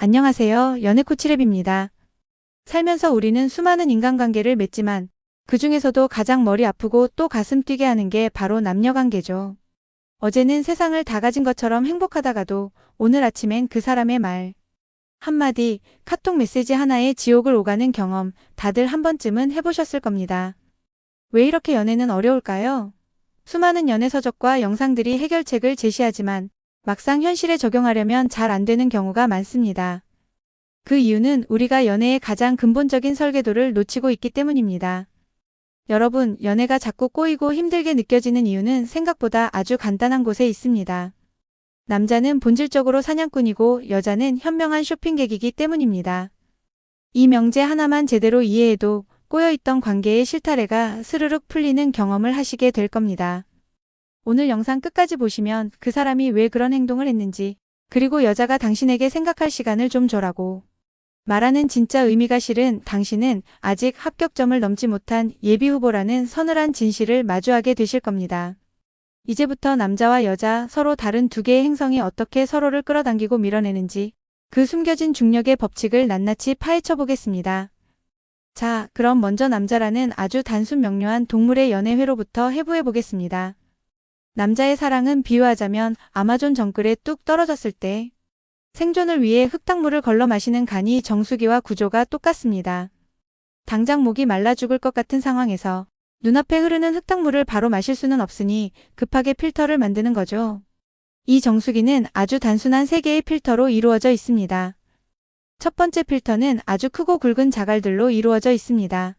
안녕하세요. 연애코치랩입니다. 살면서 우리는 수많은 인간관계를 맺지만 그 중에서도 가장 머리 아프고 또 가슴 뛰게 하는 게 바로 남녀관계죠. 어제는 세상을 다 가진 것처럼 행복하다가도 오늘 아침엔 그 사람의 말 한마디, 카톡 메시지 하나에 지옥을 오가는 경험 다들 한 번쯤은 해보셨을 겁니다. 왜 이렇게 연애는 어려울까요? 수많은 연애 서적과 영상들이 해결책을 제시하지만 막상 현실에 적용하려면 잘 안 되는 경우가 많습니다. 그 이유는 우리가 연애의 가장 근본적인 설계도를 놓치고 있기 때문입니다. 여러분, 연애가 자꾸 꼬이고 힘들게 느껴지는 이유는 생각보다 아주 간단한 곳에 있습니다. 남자는 본질적으로 사냥꾼이고 여자는 현명한 쇼핑객이기 때문입니다. 이 명제 하나만 제대로 이해해도 꼬여있던 관계의 실타래가 스르륵 풀리는 경험을 하시게 될 겁니다. 오늘 영상 끝까지 보시면 그 사람이 왜 그런 행동을 했는지, 그리고 여자가 당신에게 생각할 시간을 좀 줘라고 말하는 진짜 의미가 실은 당신은 아직 합격점을 넘지 못한 예비 후보라는 서늘한 진실을 마주하게 되실 겁니다. 이제부터 남자와 여자 서로 다른 두 개의 행성이 어떻게 서로를 끌어당기고 밀어내는지 그 숨겨진 중력의 법칙을 낱낱이 파헤쳐 보겠습니다. 자, 그럼 먼저 남자라는 아주 단순 명료한 동물의 연애 회로부터 해부해 보겠습니다. 남자의 사랑은 비유하자면 아마존 정글에 뚝 떨어졌을 때 생존을 위해 흙탕물을 걸러 마시는 간이 정수기와 구조가 똑같습니다. 당장 목이 말라 죽을 것 같은 상황에서 눈앞에 흐르는 흙탕물을 바로 마실 수는 없으니 급하게 필터를 만드는 거죠. 이 정수기는 아주 단순한 세 개의 필터로 이루어져 있습니다. 첫 번째 필터는 아주 크고 굵은 자갈들로 이루어져 있습니다.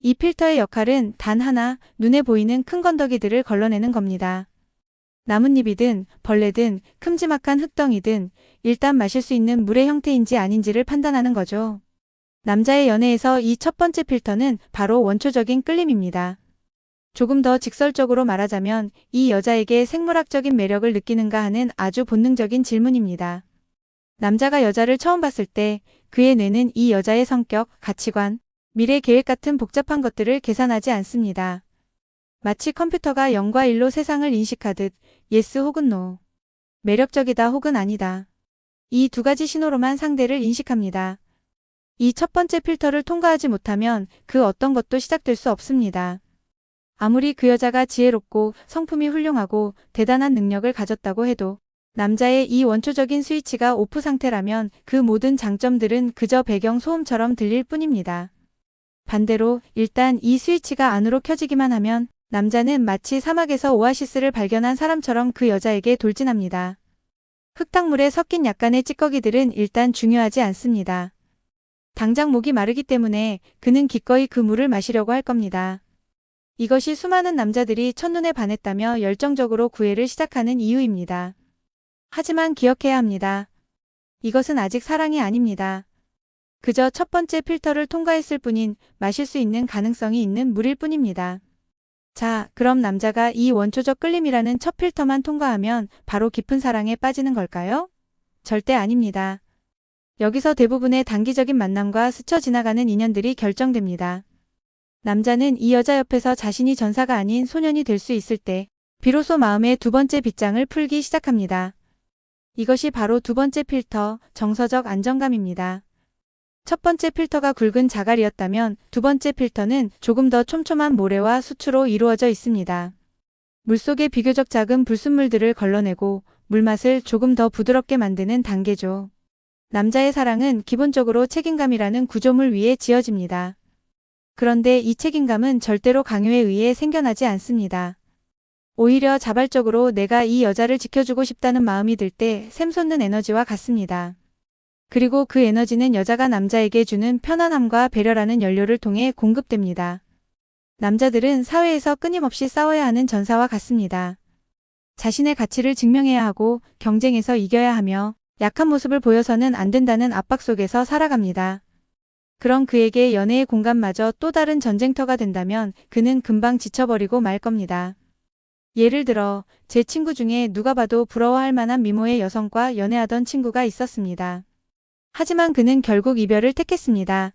이 필터의 역할은 단 하나, 눈에 보이는 큰 건더기들을 걸러내는 겁니다. 나뭇잎이든 벌레든 큼지막한 흙덩이든 일단 마실 수 있는 물의 형태인지 아닌지를 판단하는 거죠. 남자의 연애에서 이 첫 번째 필터는 바로 원초적인 끌림입니다. 조금 더 직설적으로 말하자면 이 여자에게 생물학적인 매력을 느끼는가 하는 아주 본능적인 질문입니다. 남자가 여자를 처음 봤을 때 그의 뇌는 이 여자의 성격, 가치관, 미래 계획 같은 복잡한 것들을 계산하지 않습니다. 마치 컴퓨터가 0과 1로 세상을 인식하듯 yes 혹은 no, 매력적이다 혹은 아니다. 이 두 가지 신호로만 상대를 인식합니다. 이 첫 번째 필터를 통과하지 못하면 그 어떤 것도 시작될 수 없습니다. 아무리 그 여자가 지혜롭고 성품이 훌륭하고 대단한 능력을 가졌다고 해도 남자의 이 원초적인 스위치가 오프 상태라면 그 모든 장점들은 그저 배경 소음처럼 들릴 뿐입니다. 반대로 일단 이 스위치가 안으로 켜지기만 하면 남자는 마치 사막에서 오아시스를 발견한 사람처럼 그 여자에게 돌진합니다. 흙탕물에 섞인 약간의 찌꺼기들은 일단 중요하지 않습니다. 당장 목이 마르기 때문에 그는 기꺼이 그 물을 마시려고 할 겁니다. 이것이 수많은 남자들이 첫눈에 반했다며 열정적으로 구애를 시작하는 이유입니다. 하지만 기억해야 합니다. 이것은 아직 사랑이 아닙니다. 그저 첫 번째 필터를 통과했을 뿐인 마실 수 있는 가능성이 있는 물일 뿐입니다. 자, 그럼 남자가 이 원초적 끌림이라는 첫 필터만 통과하면 바로 깊은 사랑에 빠지는 걸까요? 절대 아닙니다. 여기서 대부분의 단기적인 만남과 스쳐 지나가는 인연들이 결정됩니다. 남자는 이 여자 옆에서 자신이 전사가 아닌 소년이 될 수 있을 때 비로소 마음의 두 번째 빗장을 풀기 시작합니다. 이것이 바로 두 번째 필터, 정서적 안정감입니다. 첫 번째 필터가 굵은 자갈이었다면 두 번째 필터는 조금 더 촘촘한 모래와 수초로 이루어져 있습니다. 물속의 비교적 작은 불순물들을 걸러내고 물맛을 조금 더 부드럽게 만드는 단계죠. 남자의 사랑은 기본적으로 책임감이라는 구조물 위에 지어집니다. 그런데 이 책임감은 절대로 강요에 의해 생겨나지 않습니다. 오히려 자발적으로 내가 이 여자를 지켜주고 싶다는 마음이 들 때 샘솟는 에너지와 같습니다. 그리고 그 에너지는 여자가 남자에게 주는 편안함과 배려라는 연료를 통해 공급됩니다. 남자들은 사회에서 끊임없이 싸워야 하는 전사와 같습니다. 자신의 가치를 증명해야 하고 경쟁에서 이겨야 하며 약한 모습을 보여서는 안 된다는 압박 속에서 살아갑니다. 그런 그에게 연애의 공간마저 또 다른 전쟁터가 된다면 그는 금방 지쳐버리고 말 겁니다. 예를 들어 제 친구 중에 누가 봐도 부러워할 만한 미모의 여성과 연애하던 친구가 있었습니다. 하지만 그는 결국 이별을 택했습니다.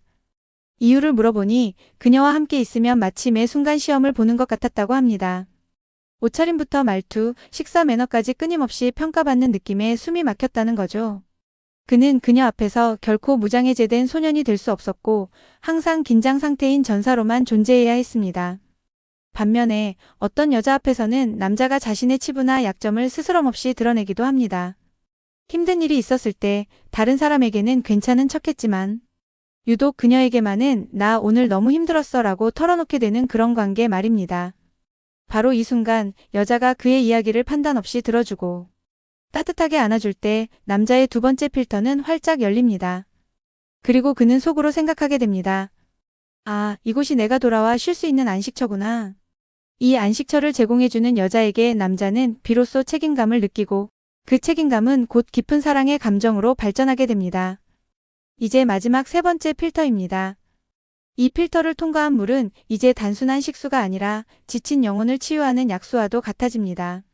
이유를 물어보니 그녀와 함께 있으면 마치 매 순간 시험을 보는 것 같았다고 합니다. 옷차림부터 말투, 식사 매너까지 끊임없이 평가받는 느낌에 숨이 막혔다는 거죠. 그는 그녀 앞에서 결코 무장해제된 소년이 될 수 없었고 항상 긴장 상태인 전사로만 존재해야 했습니다. 반면에 어떤 여자 앞에서는 남자가 자신의 치부나 약점을 스스럼없이 드러내기도 합니다. 힘든 일이 있었을 때 다른 사람에게는 괜찮은 척했지만 유독 그녀에게만은 나 오늘 너무 힘들었어 라고 털어놓게 되는 그런 관계 말입니다. 바로 이 순간 여자가 그의 이야기를 판단 없이 들어주고 따뜻하게 안아줄 때 남자의 두 번째 필터는 활짝 열립니다. 그리고 그는 속으로 생각하게 됩니다. 아, 이곳이 내가 돌아와 쉴 수 있는 안식처구나. 이 안식처를 제공해주는 여자에게 남자는 비로소 책임감을 느끼고 그 책임감은 곧 깊은 사랑의 감정으로 발전하게 됩니다. 이제 마지막 세 번째 필터입니다. 이 필터를 통과한 물은 이제 단순한 식수가 아니라 지친 영혼을 치유하는 약수와도 같아집니다.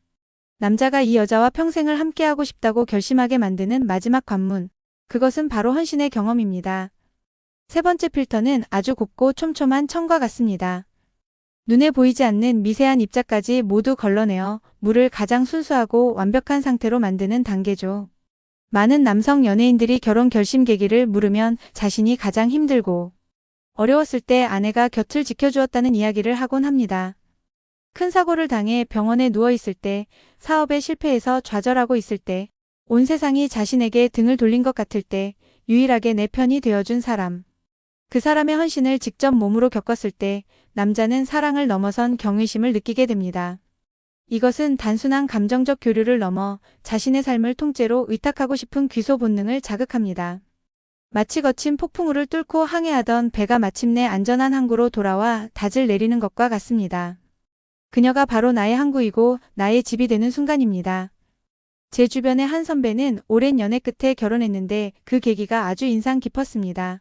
남자가 이 여자와 평생을 함께하고 싶다고 결심하게 만드는 마지막 관문. 그것은 바로 헌신의 경험입니다. 세 번째 필터는 아주 곱고 촘촘한 천과 같습니다. 눈에 보이지 않는 미세한 입자까지 모두 걸러내어 물을 가장 순수하고 완벽한 상태로 만드는 단계죠. 많은 남성 연예인들이 결혼 결심 계기를 물으면 자신이 가장 힘들고 어려웠을 때 아내가 곁을 지켜주었다는 이야기를 하곤 합니다. 큰 사고를 당해 병원에 누워있을 때, 사업에 실패해서 좌절하고 있을 때, 온 세상이 자신에게 등을 돌린 것 같을 때 유일하게 내 편이 되어준 사람. 그 사람의 헌신을 직접 몸으로 겪었을 때 남자는 사랑을 넘어선 경외심을 느끼게 됩니다. 이것은 단순한 감정적 교류를 넘어 자신의 삶을 통째로 의탁하고 싶은 귀소 본능을 자극합니다. 마치 거친 폭풍우를 뚫고 항해하던 배가 마침내 안전한 항구로 돌아와 닷을 내리는 것과 같습니다. 그녀가 바로 나의 항구이고 나의 집이 되는 순간입니다. 제 주변의 한 선배는 오랜 연애 끝에 결혼했는데 그 계기가 아주 인상 깊었습니다.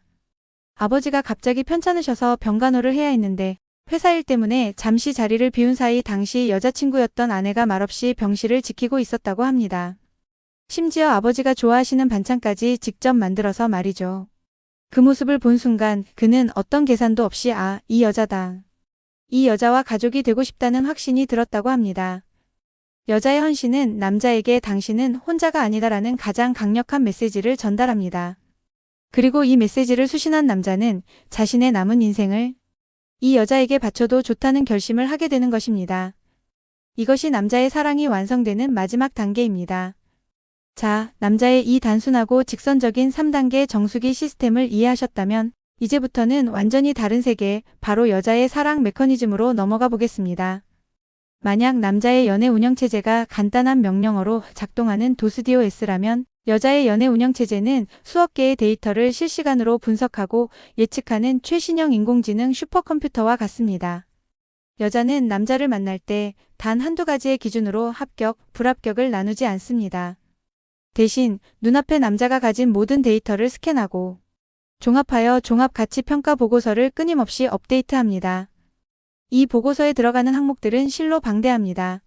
아버지가 갑자기 편찮으셔서 병간호를 해야 했는데 회사 일 때문에 잠시 자리를 비운 사이 당시 여자친구였던 아내가 말없이 병실을 지키고 있었다고 합니다. 심지어 아버지가 좋아하시는 반찬까지 직접 만들어서 말이죠. 그 모습을 본 순간 그는 어떤 계산도 없이 아, 이 여자다. 이 여자와 가족이 되고 싶다는 확신이 들었다고 합니다. 여자의 헌신은 남자에게 당신은 혼자가 아니다라는 가장 강력한 메시지를 전달합니다. 그리고 이 메시지를 수신한 남자는 자신의 남은 인생을 이 여자에게 바쳐도 좋다는 결심을 하게 되는 것입니다. 이것이 남자의 사랑이 완성되는 마지막 단계입니다. 자, 남자의 이 단순하고 직선적인 3단계 정수기 시스템을 이해하셨다면 이제부터는 완전히 다른 세계, 바로 여자의 사랑 메커니즘으로 넘어가 보겠습니다. 만약 남자의 연애 운영체제가 간단한 명령어로 작동하는 도스DOS라면 여자의 연애 운영체제는 수억 개의 데이터를 실시간으로 분석하고 예측하는 최신형 인공지능 슈퍼컴퓨터와 같습니다. 여자는 남자를 만날 때 단 한두 가지의 기준으로 합격, 불합격을 나누지 않습니다. 대신 눈앞에 남자가 가진 모든 데이터를 스캔하고 종합하여 종합가치평가 보고서를 끊임없이 업데이트합니다. 이 보고서에 들어가는 항목들은 실로 방대합니다.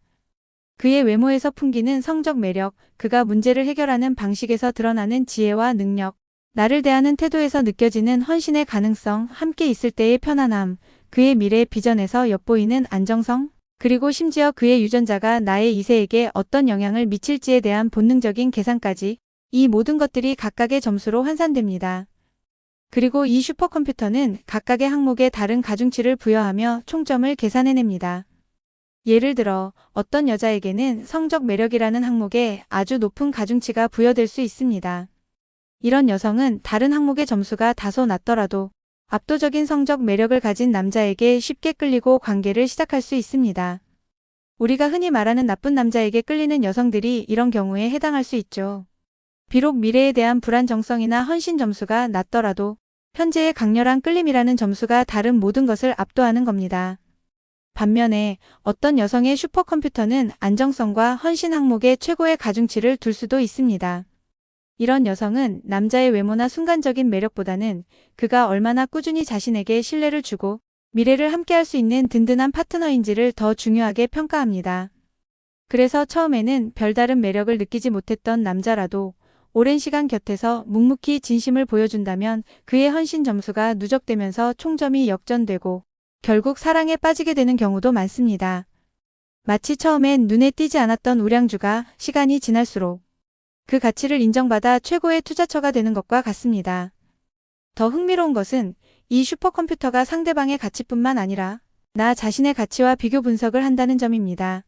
그의 외모에서 풍기는 성적 매력, 그가 문제를 해결하는 방식에서 드러나는 지혜와 능력, 나를 대하는 태도에서 느껴지는 헌신의 가능성, 함께 있을 때의 편안함, 그의 미래 비전에서 엿보이는 안정성, 그리고 심지어 그의 유전자가 나의 2세에게 어떤 영향을 미칠지에 대한 본능적인 계산까지 이 모든 것들이 각각의 점수로 환산됩니다. 그리고 이 슈퍼컴퓨터는 각각의 항목에 다른 가중치를 부여하며 총점을 계산해냅니다. 예를 들어 어떤 여자에게는 성적 매력이라는 항목에 아주 높은 가중치가 부여될 수 있습니다. 이런 여성은 다른 항목의 점수가 다소 낮더라도 압도적인 성적 매력을 가진 남자에게 쉽게 끌리고 관계를 시작할 수 있습니다. 우리가 흔히 말하는 나쁜 남자에게 끌리는 여성들이 이런 경우에 해당할 수 있죠. 비록 미래에 대한 불안정성이나 헌신 점수가 낮더라도 현재의 강렬한 끌림이라는 점수가 다른 모든 것을 압도하는 겁니다. 반면에 어떤 여성의 슈퍼컴퓨터는 안정성과 헌신 항목에 최고의 가중치를 둘 수도 있습니다. 이런 여성은 남자의 외모나 순간적인 매력보다는 그가 얼마나 꾸준히 자신에게 신뢰를 주고 미래를 함께할 수 있는 든든한 파트너인지를 더 중요하게 평가합니다. 그래서 처음에는 별다른 매력을 느끼지 못했던 남자라도 오랜 시간 곁에서 묵묵히 진심을 보여준다면 그의 헌신 점수가 누적되면서 총점이 역전되고 결국 사랑에 빠지게 되는 경우도 많습니다. 마치 처음엔 눈에 띄지 않았던 우량주가 시간이 지날수록 그 가치를 인정받아 최고의 투자처가 되는 것과 같습니다. 더 흥미로운 것은 이 슈퍼컴퓨터가 상대방의 가치뿐만 아니라 나 자신의 가치와 비교 분석을 한다는 점입니다.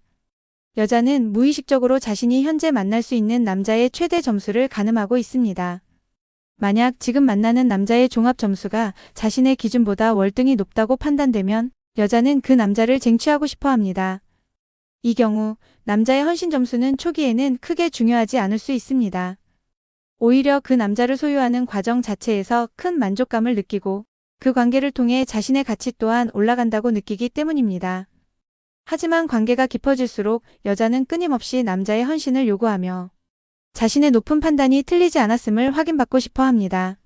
여자는 무의식적으로 자신이 현재 만날 수 있는 남자의 최대 점수를 가늠하고 있습니다. 만약 지금 만나는 남자의 종합 점수가 자신의 기준보다 월등히 높다고 판단되면 여자는 그 남자를 쟁취하고 싶어 합니다. 이 경우 남자의 헌신 점수는 초기에는 크게 중요하지 않을 수 있습니다. 오히려 그 남자를 소유하는 과정 자체에서 큰 만족감을 느끼고 그 관계를 통해 자신의 가치 또한 올라간다고 느끼기 때문입니다. 하지만 관계가 깊어질수록 여자는 끊임없이 남자의 헌신을 요구하며 자신의 높은 판단이 틀리지 않았음을 확인받고 싶어 합니다.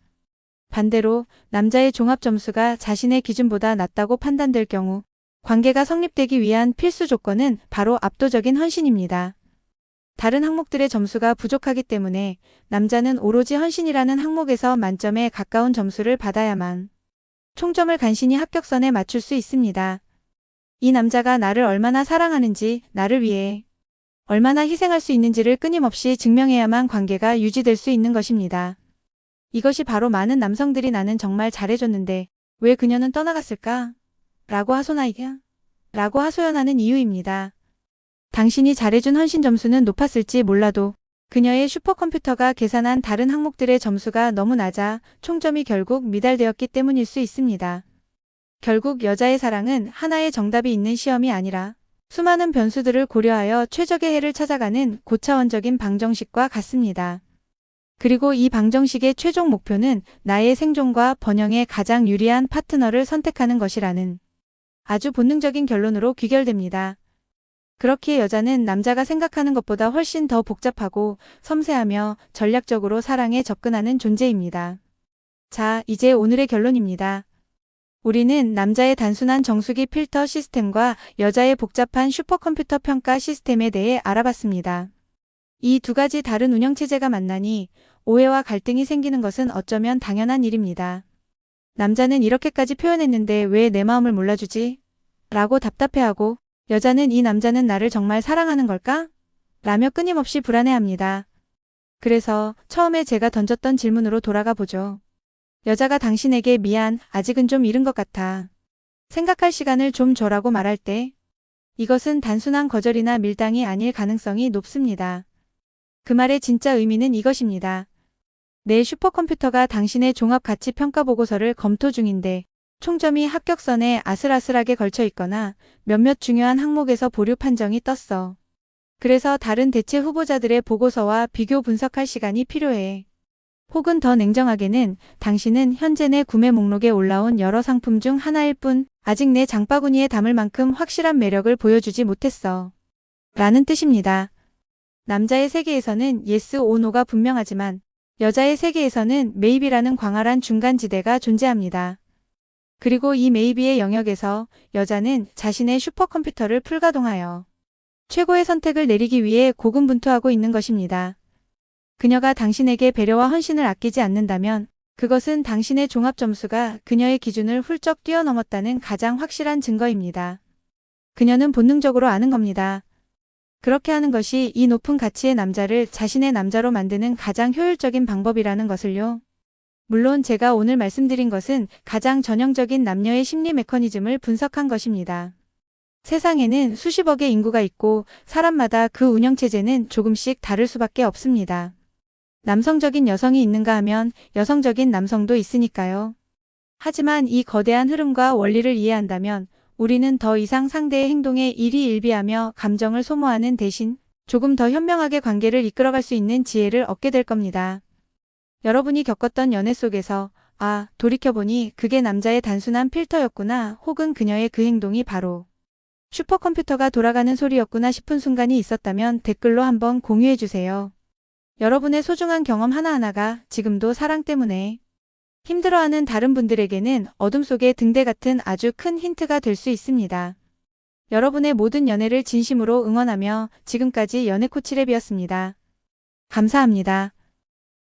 반대로 남자의 종합 점수가 자신의 기준보다 낮다고 판단될 경우 관계가 성립되기 위한 필수 조건은 바로 압도적인 헌신입니다. 다른 항목들의 점수가 부족하기 때문에 남자는 오로지 헌신이라는 항목에서 만점에 가까운 점수를 받아야만 총점을 간신히 합격선에 맞출 수 있습니다. 이 남자가 나를 얼마나 사랑하는지, 나를 위해 얼마나 희생할 수 있는지를 끊임없이 증명해야만 관계가 유지될 수 있는 것입니다. 이것이 바로 많은 남성들이 나는 정말 잘해줬는데 왜 그녀는 떠나갔을까? 라고 하소연하는 이유입니다. 당신이 잘해준 헌신 점수는 높았을지 몰라도 그녀의 슈퍼컴퓨터가 계산한 다른 항목들의 점수가 너무 낮아 총점이 결국 미달되었기 때문일 수 있습니다. 결국 여자의 사랑은 하나의 정답이 있는 시험이 아니라 수많은 변수들을 고려하여 최적의 해를 찾아가는 고차원적인 방정식과 같습니다. 그리고 이 방정식의 최종 목표는 나의 생존과 번영에 가장 유리한 파트너를 선택하는 것이라는 아주 본능적인 결론으로 귀결됩니다. 그렇기에 여자는 남자가 생각하는 것보다 훨씬 더 복잡하고 섬세하며 전략적으로 사랑에 접근하는 존재입니다. 자, 이제 오늘의 결론입니다. 우리는 남자의 단순한 정수기 필터 시스템과 여자의 복잡한 슈퍼컴퓨터 평가 시스템에 대해 알아봤습니다. 이 두 가지 다른 운영체제가 만나니 오해와 갈등이 생기는 것은 어쩌면 당연한 일입니다. 남자는 이렇게까지 표현했는데 왜 내 마음을 몰라주지? 라고 답답해하고 여자는 이 남자는 나를 정말 사랑하는 걸까? 라며 끊임없이 불안해합니다. 그래서 처음에 제가 던졌던 질문으로 돌아가 보죠. 여자가 당신에게 미안, 아직은 좀 이른 것 같아. 생각할 시간을 좀 줘라고 말할 때 이것은 단순한 거절이나 밀당이 아닐 가능성이 높습니다. 그 말의 진짜 의미는 이것입니다. 내 슈퍼컴퓨터가 당신의 종합가치평가보고서를 검토 중인데 총점이 합격선에 아슬아슬하게 걸쳐 있거나 몇몇 중요한 항목에서 보류 판정이 떴어. 그래서 다른 대체 후보자들의 보고서와 비교 분석할 시간이 필요해. 혹은 더 냉정하게는 당신은 현재 내 구매 목록에 올라온 여러 상품 중 하나일 뿐 아직 내 장바구니에 담을 만큼 확실한 매력을 보여주지 못했어. 라는 뜻입니다. 남자의 세계에서는 yes, or no가 분명하지만 여자의 세계에서는 maybe라는 광활한 중간지대가 존재합니다. 그리고 이 maybe의 영역에서 여자는 자신의 슈퍼컴퓨터를 풀가동하여 최고의 선택을 내리기 위해 고군분투하고 있는 것입니다. 그녀가 당신에게 배려와 헌신을 아끼지 않는다면 그것은 당신의 종합점수가 그녀의 기준을 훌쩍 뛰어넘었다는 가장 확실한 증거입니다. 그녀는 본능적으로 아는 겁니다. 그렇게 하는 것이 이 높은 가치의 남자를 자신의 남자로 만드는 가장 효율적인 방법이라는 것을요. 물론 제가 오늘 말씀드린 것은 가장 전형적인 남녀의 심리 메커니즘을 분석한 것입니다. 세상에는 수십억의 인구가 있고 사람마다 그 운영체제는 조금씩 다를 수밖에 없습니다. 남성적인 여성이 있는가 하면 여성적인 남성도 있으니까요. 하지만 이 거대한 흐름과 원리를 이해한다면 우리는 더 이상 상대의 행동에 일희일비하며 감정을 소모하는 대신 조금 더 현명하게 관계를 이끌어갈 수 있는 지혜를 얻게 될 겁니다. 여러분이 겪었던 연애 속에서 아, 돌이켜보니 그게 남자의 단순한 필터였구나 혹은 그녀의 그 행동이 바로 슈퍼컴퓨터가 돌아가는 소리였구나 싶은 순간이 있었다면 댓글로 한번 공유해주세요. 여러분의 소중한 경험 하나하나가 지금도 사랑 때문에 힘들어하는 다른 분들에게는 어둠 속의 등대 같은 아주 큰 힌트가 될 수 있습니다. 여러분의 모든 연애를 진심으로 응원하며 지금까지 연애코치랩이었습니다. 감사합니다.